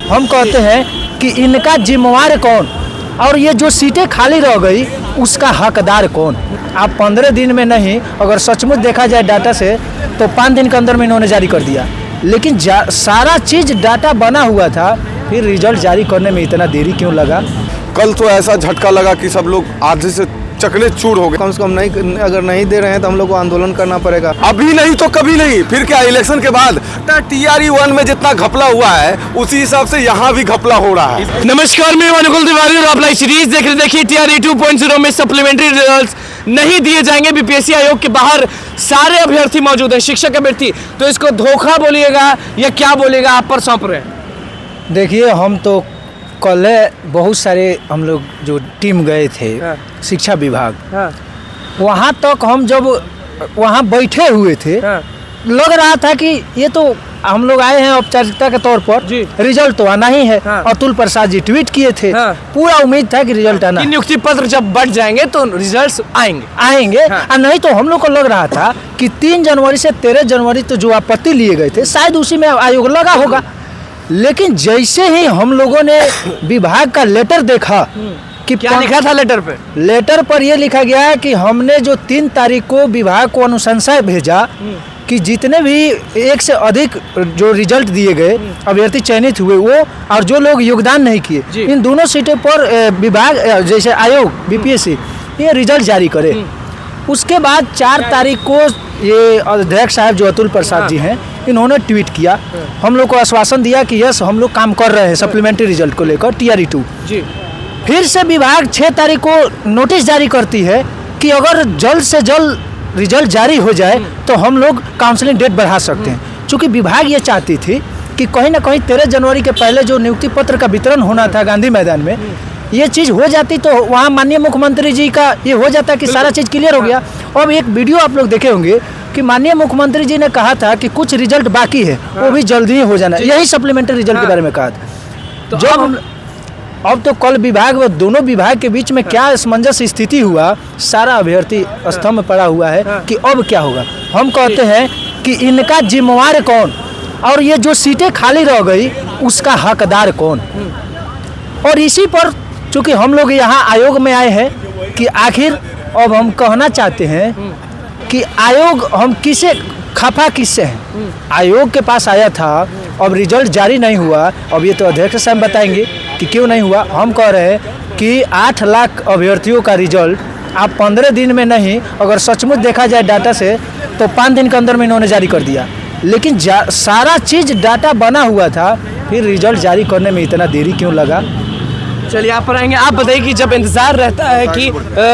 हम कहते हैं कि इनका जिम्मेवार कौन और ये जो सीटें खाली रह गई उसका हकदार कौन। आप 15 दिन में नहीं, अगर सचमुच देखा जाए डाटा से तो 5 दिन के अंदर में इन्होंने जारी कर दिया, लेकिन सारा चीज़ डाटा बना हुआ था, फिर रिजल्ट जारी करने में इतना देरी क्यों लगा। कल तो ऐसा झटका लगा कि सब लोग आधे से चकले चूर हो गए। कम से कम नहीं, अगर नहीं दे रहे हैं तो हम लोग को आंदोलन करना पड़ेगा। अभी नहीं तो कभी नहीं, फिर क्या इलेक्शन के बाद TRE 1 में जितना घपला हुआ है उसी हिसाब से यहाँ भी घपला हो रहा है। नमस्कार, मैं अनुकुल तिवारी और आप लाइव सीरीज देख रहे। देखिए TRE 2.0 में सप्लीमेंट्री रिजल्ट्स नहीं दिए जाएंगे। BPSC आयोग के बाहर सारे अभ्यर्थी मौजूद हैं, शिक्षक अभ्यर्थी, तो इसको धोखा बोलिएगा या क्या बोलिएगा, आप पर सौंप रहे हैं। देखिए, हम तो कल बहुत सारे हम लोग जो टीम गए थे शिक्षा विभाग, वहाँ तक हम जब वहाँ बैठे हुए थे लग रहा था कि ये तो हम लोग आए हैं औपचारिकता के तौर पर, रिजल्ट तो आना ही है। अतुल प्रसाद जी ट्वीट किए थे, पूरा उम्मीद था कि रिजल्ट आना। नियुक्ति पत्र जब बढ़ जाएंगे तो रिजल्ट्स आएंगे। और नहीं तो हम लोग को लग रहा था कि 3 जनवरी से 13 जनवरी तो जो आपत्ति लिए गए थे शायद उसी में आयोग लगा होगा। लेकिन जैसे ही हम लोगों ने विभाग का लेटर देखा कि क्या लिखा था लेटर पर यह लिखा गया है कि हमने जो 3 तारीख को विभाग को अनुशंसा भेजा कि जितने भी 1 से अधिक जो रिजल्ट दिए गए अभ्यर्थी चयनित हुए वो और जो लोग योगदान नहीं किए, इन दोनों सीटों पर विभाग जैसे आयोग BPSC ये रिजल्ट जारी करे। उसके बाद 4 तारीख को ये अध्यक्ष साहब जो अतुल प्रसाद जी हैं, इन्होंने ट्वीट किया, हम लोग को आश्वासन दिया कि यस हम लोग काम कर रहे हैं सप्लीमेंट्री रिजल्ट को लेकर TRE 2। फिर से विभाग 6 तारीख को नोटिस जारी करती है कि अगर जल्द से जल्द रिजल्ट जारी हो जाए तो हम लोग काउंसलिंग डेट बढ़ा सकते हैं। चूँकि विभाग ये चाहती थी कि कहीं ना कहीं 13 जनवरी के पहले जो नियुक्ति पत्र का वितरण होना था गांधी मैदान में, ये चीज़ हो जाती तो वहाँ माननीय मुख्यमंत्री जी का ये हो जाता कि सारा चीज़ क्लियर हो गया। अब एक वीडियो आप लोग देखे होंगे कि माननीय मुख्यमंत्री जी ने कहा था कि कुछ रिजल्ट बाकी है, वो भी जल्दी ही हो जाना, यही सप्लीमेंट्री रिजल्ट के बारे में कहा था। तो जब अब तो कल विभाग व दोनों विभाग के बीच में क्या असमंजस स्थिति हुआ, सारा अभ्यर्थी स्तंभ में पड़ा हुआ है कि अब क्या होगा। हम कहते हैं कि इनका जिम्मेवार कौन और ये जो सीटें खाली रह गई उसका हकदार कौन। और इसी पर चूँकि हम लोग यहाँ आयोग में आए हैं कि आखिर अब हम कहना चाहते हैं कि आयोग हम किसे खफा किससे हैं। आयोग के पास आया था, अब रिजल्ट जारी नहीं हुआ, अब ये तो अध्यक्ष साहब बताएंगे कि क्यों नहीं हुआ। हम कह रहे हैं कि 8 लाख अभ्यर्थियों का रिजल्ट आप 15 दिन में नहीं, अगर सचमुच देखा जाए डाटा से तो 5 दिन के अंदर में इन्होंने जारी कर दिया, लेकिन सारा चीज़ डाटा बना हुआ था, फिर रिजल्ट जारी करने में इतना देरी क्यों लगा। चलिए आप पर आएंगे। आप बताइए कि जब इंतजार रहता है कि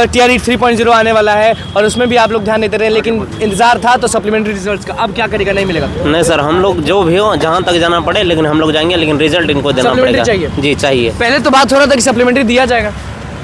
TRE 3.0 आने वाला है और उसमें भी आप लोग ध्यान देते रहे, लेकिन इंतजार था तो सप्लीमेंट्री रिजल्ट्स का, अब क्या करेगा, नहीं मिलेगा? नहीं सर, हम लोग जो भी हो जहाँ तक जाना पड़े लेकिन हम लोग जाएंगे, लेकिन रिजल्ट इनको देना पड़ेगा। जी चाहिए। पहले तो बात हो रहा था कि सप्लीमेंट्री दिया जाएगा।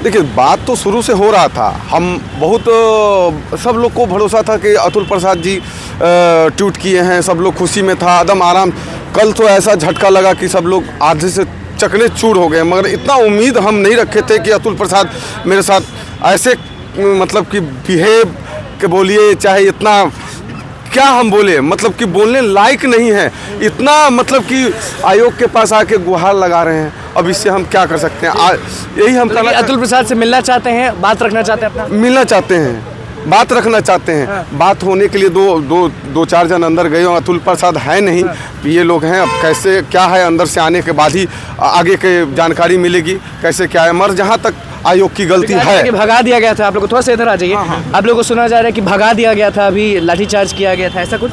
देखिए, बात तो शुरू से हो रहा था, हम बहुत सब लोग को भरोसा था कि अतुल प्रसाद जी ट्वीट किए हैं, सब लोग खुशी में था, आदम आराम। कल तो ऐसा झटका लगा कि सब लोग आधे से चकले चूर हो गए। मगर इतना उम्मीद हम नहीं रखे थे कि अतुल प्रसाद मेरे साथ ऐसे मतलब कि बिहेव के बोलिए, चाहे इतना क्या हम बोले, मतलब कि बोलने लायक नहीं है, इतना मतलब कि आयोग के पास आके गुहार लगा रहे हैं। अब इससे हम क्या कर सकते हैं। यही हम अतुल प्रसाद से मिलना चाहते हैं, बात रखना चाहते हैं, अपना मिलना चाहते हैं, बात रखना चाहते हैं। बात होने के लिए दो चार जन अंदर गए और अतुल प्रसाद है नहीं, ये लोग हैं। अब कैसे क्या है, अंदर से आने के बाद ही आगे के जानकारी मिलेगी कैसे क्या है। मगर जहाँ तक आयोग की गलती है कि भगा दिया गया था, आप लोग को थोड़ा सा इधर आ जाइए। आप लोग को सुना जा रहा है कि भगा दिया गया था, अभी लाठीचार्ज किया गया था, ऐसा कुछ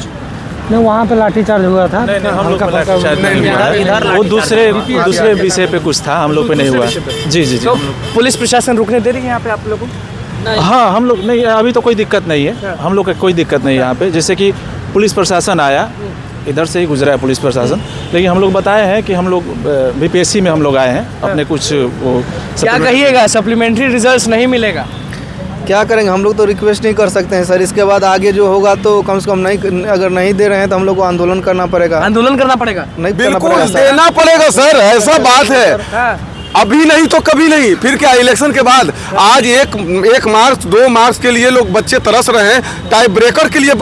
नहीं? वहाँ पे लाठीचार्ज हुआ था। नहीं, हम लोग पे लाठीचार्ज नहीं हुआ, वो दूसरे विषय पे कुछ था, हम लोग पे नहीं हुआ। जी। तो पुलिस प्रशासन रुकने दे रही है यहाँ पे आप लोगों को? हाँ, हम लोग नहीं, अभी तो कोई दिक्कत नहीं है, हम लोग का कोई दिक्कत नहीं है यहाँ पे। जैसे कि पुलिस प्रशासन आया, इधर से ही गुजरा है पुलिस प्रशासन, लेकिन हम लोग बताए हैं कि हम लोग BPSC में हम लोग आए हैं अपने कुछ वो। क्या कहिएगा, सप्लीमेंट्री रिजल्ट्स नहीं मिलेगा, क्या करेंगे? हम लोग तो रिक्वेस्ट नहीं कर सकते हैं सर। इसके बाद आगे जो होगा तो कम से कम नहीं, अगर नहीं दे रहे हैं तो हम लोग को आंदोलन करना पड़ेगा। आंदोलन करना पड़ेगा? नहीं, बिल्कुल देना पड़ेगा सर, ऐसा बात है। अभी नहीं तो कभी नहीं, फिर क्या इलेक्शन के बाद। आज एक मार्च 2 मार्च के लिए लोग बच्चे तरस रहे हैं, टाई ब्रेकर के लिए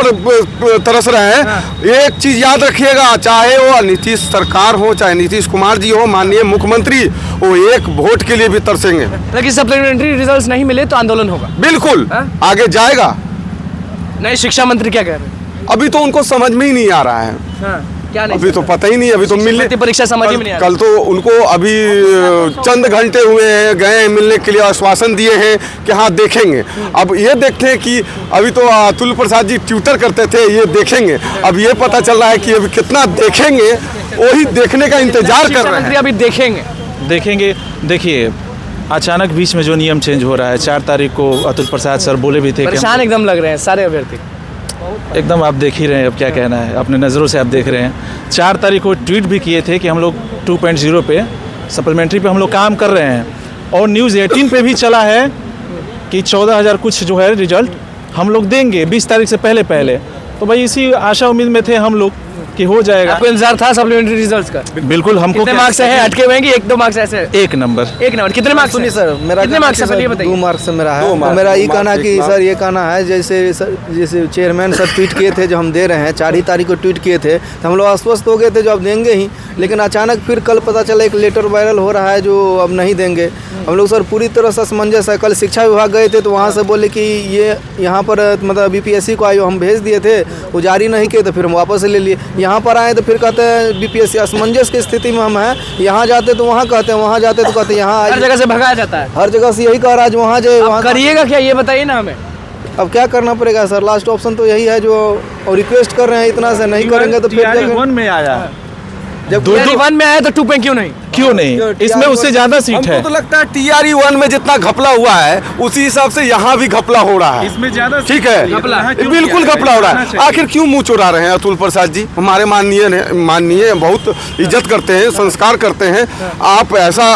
तरस रहे हैं। एक चीज याद रखिएगा, चाहे वो नीतीश सरकार हो, चाहे नीतीश कुमार जी हो, माननीय मुख्यमंत्री, वो एक वोट के लिए भी तरसेंगे। लेकिन सप्लीमेंट्री रिजल्ट्स नहीं मिले तो आंदोलन होगा। बिल्कुल आगे जाएगा। नए शिक्षा मंत्री क्या कह रहे हैं? अभी तो उनको समझ में ही नहीं आ रहा है, क्या नहीं अभी तो पता ही नहीं। अभी तो मिलने परीक्षा समझ में नहीं आ रही। कल तो उनको अभी चंद घंटे हुए हैं, गए हैं मिलने के लिए, आश्वासन दिए हैं कि हाँ देखेंगे। अब ये देखते हैं कि अभी तो अतुल प्रसाद जी ट्विटर करते थे, ये देखेंगे। अब ये पता चल रहा है कि अभी कितना देखेंगे, वही देखने का इंतजार कर रहे हैं। अभी देखेंगे। देखिए, अचानक बीच में जो नियम चेंज हो रहा है, 4 तारीख को अतुल प्रसाद सर बोले भी थे कि परेशान एकदम लग रहे हैं सारे अभ्यर्थी। एकदम आप देख ही रहे हैं, अब क्या कहना है, अपने नज़रों से आप देख रहे हैं। 4 तारीख को ट्वीट भी किए थे कि हम लोग 2.0 पे सप्लीमेंट्री पे हम लोग काम कर रहे हैं, और न्यूज़ 18 पे भी चला है कि 14,000 कुछ जो है रिजल्ट हम लोग देंगे 20 तारीख से पहले। तो भाई इसी आशा उम्मीद में थे हम लोग कि हो जाएगा। आपको इंतजार था सप्लीमेंट्री रिजल्ट्स का? बिल्कुल। हमको कितने मार्क्स हैं अटके हुए हैं कि 1-2 मार्क्स ऐसे? 1 नंबर। कितने मार्क्स? सुनिए सर, मेरा कितने मार्क्स है ये बताइए। 2 मार्क्स से मेरा है। मेरा ये कहना है कि सर, ये कहना है जैसे चेयरमैन सर ट्वीट किए थे जो हम दे रहे हैं, 4 ही तारीख को ट्वीट किए थे, तो हम लोग आश्वस्त हो गए थे जो अब देंगे ही। लेकिन अचानक फिर कल पता चला एक लेटर वायरल हो रहा है जो अब नहीं देंगे। हम लोग सर पूरी तरह से असमंजस है। कल शिक्षा विभाग गए थे तो वहाँ से बोले कि ये यहाँ पर मतलब BPSC को आयो हम भेज दिए थे, वो जारी नहीं किए, तो फिर हम वापस ले लिए। यहाँ पर आए तो फिर कहते हैं BPSC असमंजस की स्थिति में हम हैं। यहाँ जाते तो वहाँ कहते हैं, वहाँ जाते तो कहते हैं यहाँ। हर जगह से भगाया जाता है। हर जगह से यही कह रहा है, वहाँ जाए वहाँ करिएगा क्या ये बताइए ना हमें। अब क्या करना पड़ेगा सर, लास्ट ऑप्शन तो यही है जो, और रिक्वेस्ट कर रहे हैं इतना से नहीं करेंगे तो फिर 1 में आया, जब TRE 1 में आया तो 2 पे क्यों नहीं? इसमें उससे ज़्यादा सीट है। हमको तो लगता है TRE 1 में जितना घपला हुआ है उसी हिसाब से यहाँ भी घपला हो रहा है। इसमें ज़्यादा ठीक है, बिल्कुल घपला हो रहा है। आखिर क्यों मुंह चुरा रहे हैं अतुल प्रसाद जी? हमारे माननीय बहुत इज्जत करते हैं, संस्कार करते हैं। आप ऐसा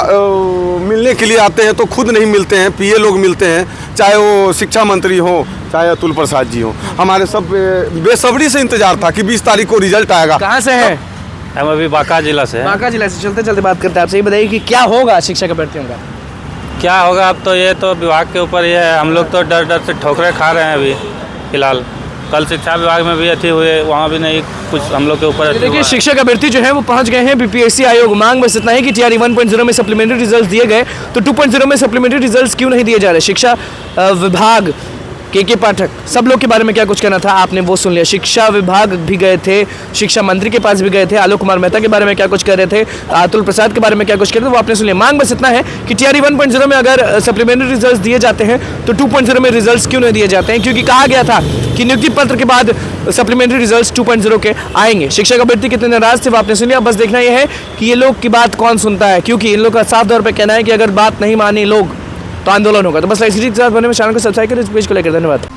मिलने के लिए आते हैं तो खुद नहीं मिलते हैं, PA लोग मिलते हैं, चाहे वो शिक्षा मंत्री हो, चाहे अतुल प्रसाद जी हो। हमारे सब बेसब्री से इंतजार था कि 20 तारीख को रिजल्ट आएगा। कहाँ से है? हम अभी बांका जिला से हैं। बांका जिला से। चलते बात करते हैं आपसे। ये बताइए कि क्या होगा शिक्षक अभ्यर्थियों का? क्या होगा अब तो ये तो विभाग के ऊपर ही है। हम लोग तो डर से ठोकरें खा रहे हैं अभी फिलहाल। कल शिक्षा विभाग में भी अथी हुए, वहाँ भी नहीं कुछ हम लोग के ऊपर। देखिए, शिक्षक अभ्यर्थी जो है वो पहुंच गए हैं BPSC आयोग। मांग बस इतना है कि TRE 1.0 में सप्लीमेंट्री रिजल्ट दिए गए तो 2.0 में सप्लीमेंट्री रिजल्ट क्यों नहीं दिए जा रहे? शिक्षा विभाग के पाठक सब लोग के बारे में क्या कुछ कहना था आपने वो सुन लिया। शिक्षा विभाग भी गए थे, शिक्षा मंत्री के पास भी गए थे, आलोक कुमार मेहता के बारे में क्या कुछ कह रहे थे, अतुल प्रसाद के बारे में क्या कुछ कह रहे थे, वो आपने सुन लिया। मांग बस इतना है कि TRE 1.0 में अगर सप्लीमेंट्री रिजल्ट्स दिए जाते हैं तो 2.0 में रिजल्ट्स क्यों नहीं दिए जाते हैं? क्योंकि कहा गया था कि नियुक्ति पत्र के बाद सप्लीमेंट्री रिजल्ट्स 2.0 के आएंगे। शिक्षक अभ्यर्थी कितने नाराज थे वो आपने सुन लिया। बस देखना यह है कि ये लोग की बात कौन सुनता है, क्योंकि इन लोग का साफ तौर पर कहना है कि अगर बात नहीं मानी लोग तो आंदोलन होगा। तो बस इसी के साथ बने में चैनल को सब्सक्राइब करें, इस पेज को लेकर। धन्यवाद।